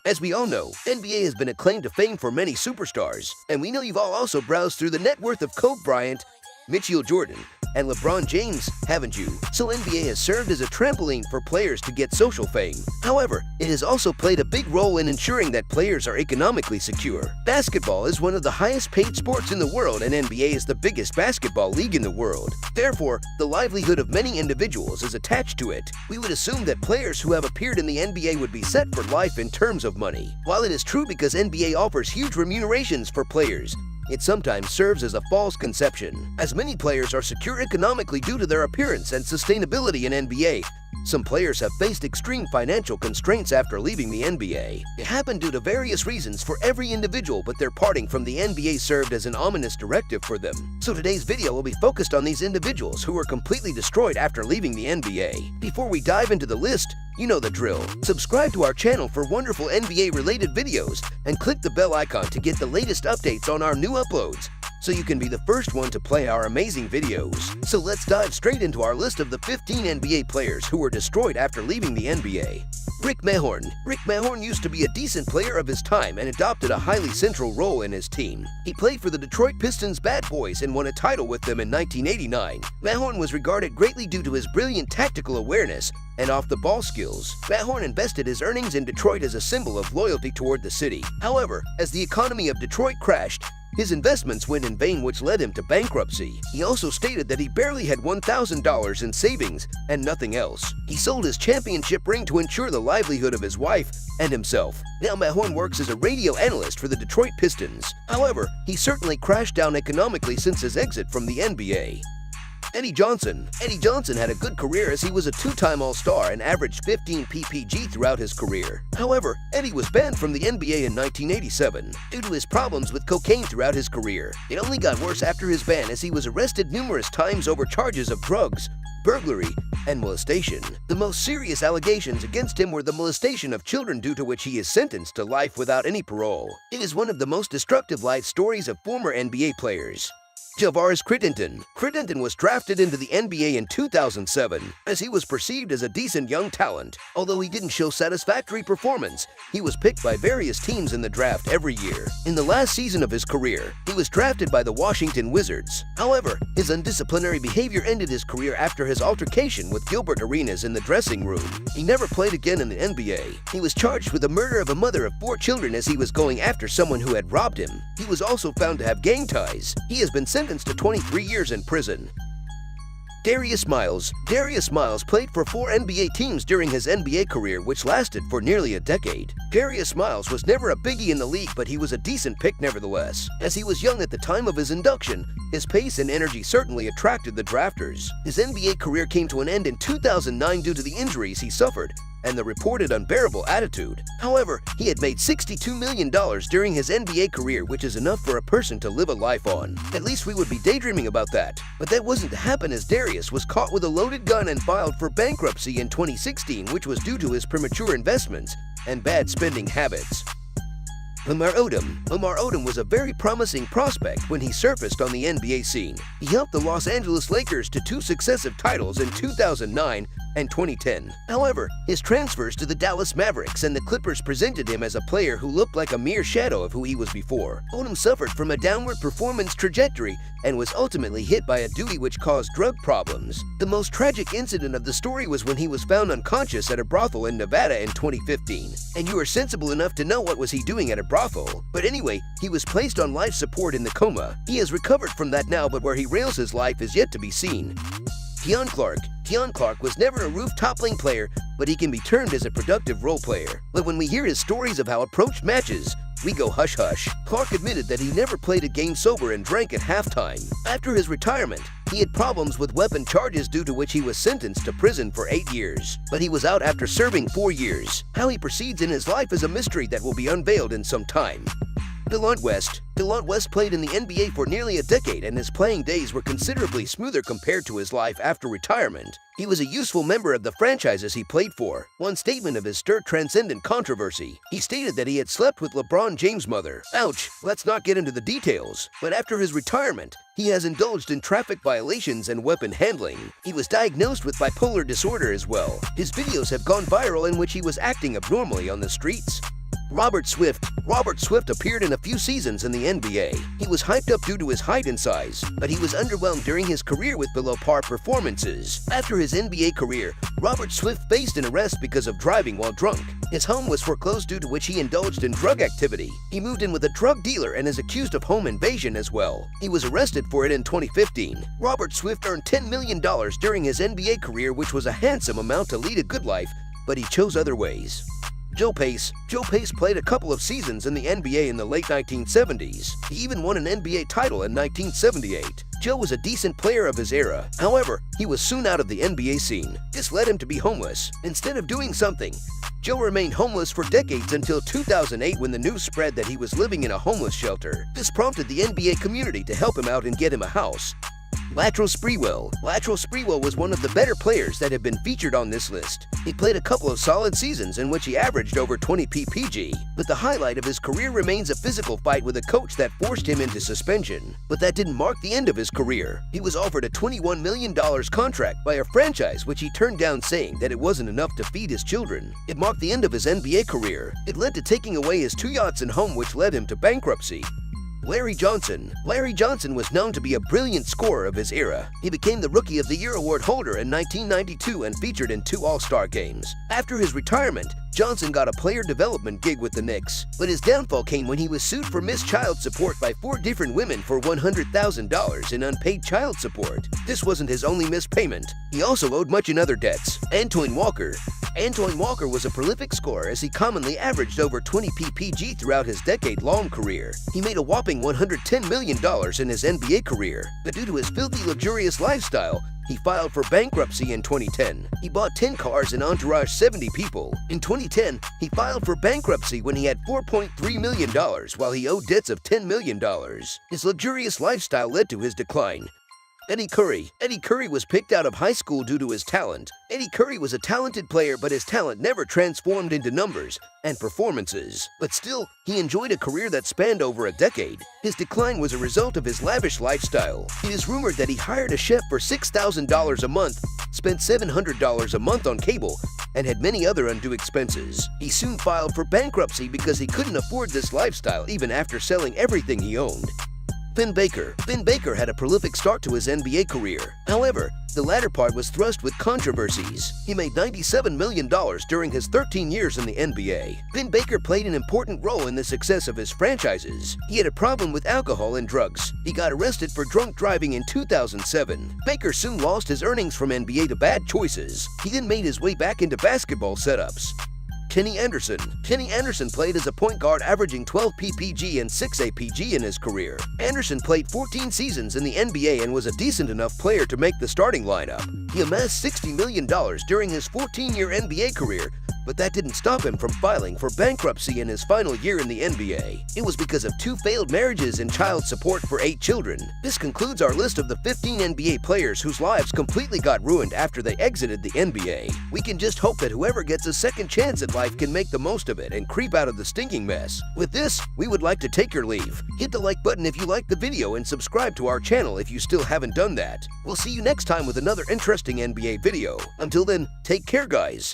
As we all know, NBA has been a claim to fame for many superstars, and we know you've all also browsed through the net worth of Kobe Bryant, Michael Jordan, and LeBron James, haven't you? So NBA has served as a trampoline for players to get social fame. However, it has also played a big role in ensuring that players are economically secure. Basketball is one of the highest paid sports in the world, and NBA is the biggest basketball league in the world. Therefore, the livelihood of many individuals is attached to it. We would assume that players who have appeared in the NBA would be set for life in terms of money. While it is true because NBA offers huge remunerations for players, it sometimes serves as a false conception, as many players are secure economically due to their appearance and sustainability in NBA. Some players have faced extreme financial constraints after leaving the NBA. It happened due to various reasons for every individual, but their parting from the NBA served as an ominous directive for them. So today's video will be focused on these individuals who were completely destroyed after leaving the NBA. Before we dive into the list, you know the drill. Subscribe to our channel for wonderful NBA-related videos and click the bell icon to get the latest updates on our new uploads, so you can be the first one to play our amazing videos. So let's dive straight into our list of the 15 NBA players who were destroyed after leaving the NBA. Rick Mahorn. Rick Mahorn used to be a decent player of his time and adopted a highly central role in his team. He played for the Detroit Pistons Bad Boys and won a title with them in 1989. Mahorn was regarded greatly due to his brilliant tactical awareness and off-the-ball skills. Mahorn invested his earnings in Detroit as a symbol of loyalty toward the city. However, as the economy of Detroit crashed, his investments went in vain, which led him to bankruptcy. He also stated that he barely had $1,000 in savings and nothing else. He sold his championship ring to ensure the livelihood of his wife and himself. Now Mahorn works as a radio analyst for the Detroit Pistons. However, he certainly crashed down economically since his exit from the NBA. Eddie Johnson. Eddie Johnson had a good career as he was a two-time All-Star and averaged 15 PPG throughout his career. However, Eddie was banned from the NBA in 1987 due to his problems with cocaine throughout his career. It only got worse after his ban as he was arrested numerous times over charges of drugs, burglary, and molestation. The most serious allegations against him were the molestation of children, due to which he is sentenced to life without any parole. It is one of the most destructive life stories of former NBA players. Javaris Crittenton. Crittenton was drafted into the NBA in 2007 as he was perceived as a decent young talent. Although he didn't show satisfactory performance, he was picked by various teams in the draft every year. In the last season of his career, he was drafted by the Washington Wizards. However, his undisciplinary behavior ended his career after his altercation with Gilbert Arenas in the dressing room. He never played again in the NBA. He was charged with the murder of a mother of 4 children as he was going after someone who had robbed him. He was also found to have gang ties. He has been sentenced to 23 years in prison. Darius Miles. Darius Miles played for 4 NBA teams during his NBA career, which lasted for nearly a decade. Darius Miles was never a biggie in the league, but he was a decent pick nevertheless. As he was young at the time of his induction, his pace and energy certainly attracted the drafters. His NBA career came to an end in 2009 due to the injuries he suffered and the reported unbearable attitude. However, he had made $62 million during his NBA career, which is enough for a person to live a life on. At least we would be daydreaming about that. But that wasn't to happen, as Darius was caught with a loaded gun and filed for bankruptcy in 2016, which was due to his premature investments and bad spending habits. Lamar Odom. Lamar Odom was a very promising prospect when he surfaced on the NBA scene. He helped the Los Angeles Lakers to 2 successive titles in 2009 and 2010. However, his transfers to the Dallas Mavericks and the Clippers presented him as a player who looked like a mere shadow of who he was before. Odom suffered from a downward performance trajectory and was ultimately hit by a duty which caused drug problems. The most tragic incident of the story was when he was found unconscious at a brothel in Nevada in 2015. And you are sensible enough to know what was he doing at a brothel. But anyway, he was placed on life support in the coma. He has recovered from that now, but where he rails his life is yet to be seen. Keon Clark. Keon Clark was never a roof-toppling player, but he can be termed as a productive role player. But when we hear his stories of how approached matches, we go hush-hush. Clark admitted that he never played a game sober and drank at halftime. After his retirement, he had problems with weapon charges, due to which he was sentenced to prison for 8 years. But he was out after serving 4 years. How he proceeds in his life is a mystery that will be unveiled in some time. Delonte West. Delonte West played in the NBA for nearly a decade, and his playing days were considerably smoother compared to his life after retirement. He was a useful member of the franchises he played for. One statement of his stirred transcendent controversy. He stated that he had slept with LeBron James' mother. Ouch, let's not get into the details. But after his retirement, he has indulged in traffic violations and weapon handling. He was diagnosed with bipolar disorder as well. His videos have gone viral in which he was acting abnormally on the streets. Robert Swift. Robert Swift appeared in a few seasons in the NBA. He was hyped up due to his height and size, but he was underwhelmed during his career with below-par performances. After his NBA career, Robert Swift faced an arrest because of driving while drunk. His home was foreclosed due to which he indulged in drug activity. He moved in with a drug dealer and is accused of home invasion as well. He was arrested for it in 2015. Robert Swift earned $10 million during his NBA career, which was a handsome amount to lead a good life, but he chose other ways. Joe Pace. Joe Pace played a couple of seasons in the NBA in the late 1970s. He even won an NBA title in 1978. Joe was a decent player of his era. However, he was soon out of the NBA scene. This led him to be homeless. Instead of doing something, Joe remained homeless for decades until 2008 when the news spread that he was living in a homeless shelter. This prompted the NBA community to help him out and get him a house. Latrell Sprewell. Latrell Sprewell was one of the better players that have been featured on this list. He played a couple of solid seasons in which he averaged over 20 ppg, but the highlight of his career remains a physical fight with a coach that forced him into suspension. But that didn't mark the end of his career. He was offered a $21 million contract by a franchise which he turned down, saying that it wasn't enough to feed his children. It marked the end of his NBA career. It led to taking away his 2 yachts and home, which led him to bankruptcy. Larry Johnson. Larry Johnson was known to be a brilliant scorer of his era. He became the Rookie of the Year award holder in 1992 and featured in 2 All-Star games. After his retirement, Johnson got a player development gig with the Knicks, but his downfall came when he was sued for missed child support by 4 different women for $100,000 in unpaid child support. This wasn't his only missed payment. He also owed much in other debts. Antoine Walker. Antoine Walker was a prolific scorer as he commonly averaged over 20 ppg throughout his decade-long career. He made a whopping $110 million in his NBA career, but due to his filthy, luxurious lifestyle, he filed for bankruptcy in 2010. He bought 10 cars and entouraged 70 people. In 2010, he filed for bankruptcy when he had $4.3 million while he owed debts of $10 million. His luxurious lifestyle led to his decline. Eddie Curry. Eddie Curry was picked out of high school due to his talent. Eddie Curry was a talented player, but his talent never transformed into numbers and performances. But still, he enjoyed a career that spanned over a decade. His decline was a result of his lavish lifestyle. It is rumored that he hired a chef for $6,000 a month, spent $700 a month on cable, and had many other undue expenses. He soon filed for bankruptcy because he couldn't afford this lifestyle even after selling everything he owned. Vin Baker. Vin Baker had a prolific start to his NBA career. However, the latter part was thrust with controversies. He made $97 million during his 13 years in the NBA. Vin Baker played an important role in the success of his franchises. He had a problem with alcohol and drugs. He got arrested for drunk driving in 2007. Baker soon lost his earnings from NBA to bad choices. He then made his way back into basketball setups. Kenny Anderson. Kenny Anderson played as a point guard, averaging 12 ppg and 6 apg in his career. Anderson played 14 seasons in the NBA and was a decent enough player to make the starting lineup. He amassed $60 million during his 14-year NBA career, but that didn't stop him from filing for bankruptcy in his final year in the NBA. It was because of 2 failed marriages and child support for 8 children. This concludes our list of the 15 NBA players whose lives completely got ruined after they exited the NBA. We can just hope that whoever gets a second chance at life can make the most of it and creep out of the stinking mess. With this, we would like to take your leave. Hit the like button if you liked the video and subscribe to our channel if you still haven't done that. We'll see you next time with another interesting NBA video. Until then, take care, guys.